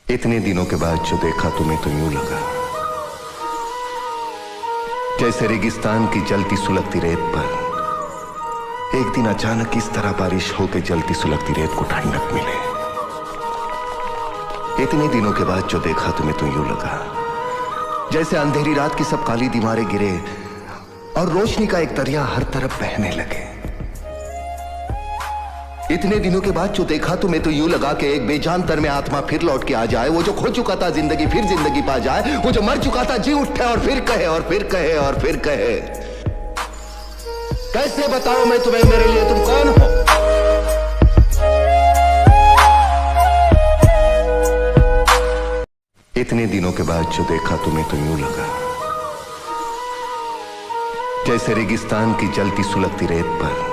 इतने दिनों के बाद जो देखा तुम्हें तो यूं लगा जैसे रेगिस्तान की जलती सुलगती रेत पर एक दिन अचानक इस तरह बारिश होकर जलती सुलगती रेत को ठंडक मिले। इतने दिनों के बाद जो देखा तुम्हें तो यूं लगा जैसे अंधेरी रात की सब काली दीवारें गिरे और रोशनी का एक दरिया हर तरफ बहने लगे। इतने दिनों के बाद जो देखा तुम्हें तो यूं लगा कि एक बेजान तर में आत्मा फिर लौट के आ जाए। वो जो खो चुका था जिंदगी फिर जिंदगी पा जाए। वो जो मर चुका था जी उठे और फिर कहे और फिर कहे और फिर कहे। कैसे बताओ मैं तुम्हें मेरे लिए तुम कौन हो। इतने दिनों के बाद जो देखा तुम्हें तो यूं लगा जैसे रेगिस्तान की जलती सुलगती रेत पर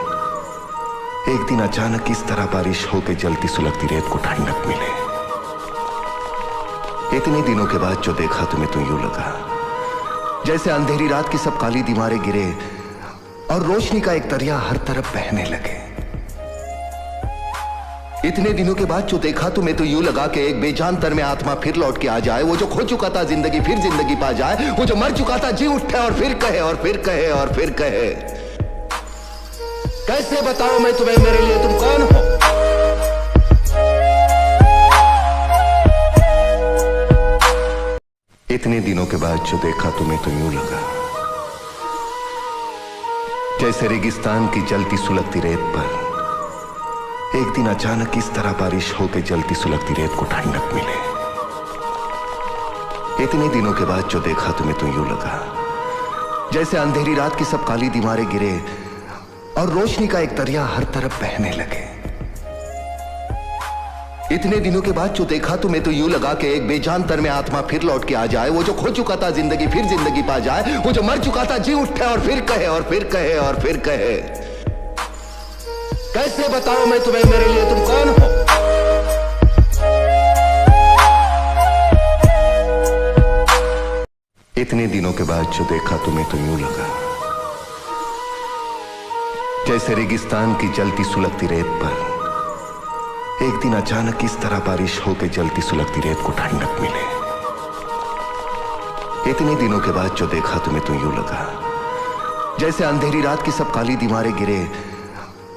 एक दिन अचानक इस तरह बारिश होकर जलती सुलगती रेत को ठंडक मिले। इतने दिनों के बाद जो देखा तुम्हें तो यूं लगा जैसे अंधेरी रात की सब काली दीवारें गिरे और रोशनी का एक दरिया हर तरफ बहने लगे। इतने दिनों के बाद जो देखा तुम्हें तो यूं लगा कि एक बेजान तर में आत्मा फिर लौट के आ जाए। वो जो खो चुका था जिंदगी फिर जिंदगी पा जाए। वो जो मर चुका था जी उठे और फिर कहे और फिर कहे और फिर कहे। कैसे बताओ मैं तुम्हें मेरे लिए तुम कौन हो। इतने दिनों के बाद जो देखा तुम्हें तो यूं लगा जैसे रेगिस्तान की जलती सुलगती रेत पर एक दिन अचानक इस तरह बारिश होकर जलती सुलगती रेत को ठंडक मिले। इतने दिनों के बाद जो देखा तुम्हें तो यूं लगा जैसे अंधेरी रात की सब काली दीवारें गिरे और रोशनी का एक दरिया हर तरफ बहने लगे। इतने दिनों के बाद जो देखा तुम्हें तो यूं लगा कि एक बेजान तर में आत्मा फिर लौट के आ जाए। वो जो खो चुका था जिंदगी फिर जिंदगी पा जाए। वो जो मर चुका था जी उठे और फिर कहे और फिर कहे और फिर कहे। कैसे बताओ मैं तुम्हें मेरे लिए तुम कौन हो। इतने दिनों के बाद जो देखा तुम्हें तो यूं लगा जैसे रेगिस्तान की जलती सुलगती रेत पर एक दिन अचानक इस तरह बारिश होकर जलती सुलगती रेत को ठंडक मिले। इतने दिनों के बाद जो देखा तुम्हें तो यूं लगा जैसे अंधेरी रात की सब काली दीवारें गिरे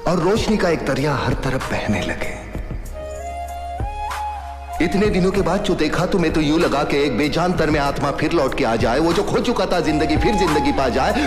और रोशनी का एक दरिया हर तरफ बहने लगे। इतने दिनों के बाद जो देखा तुम्हें तो यूं लगा कि एक बेजान तर में आत्मा फिर लौट के आ जाए। वो जो खो चुका था जिंदगी फिर जिंदगी पा जाए।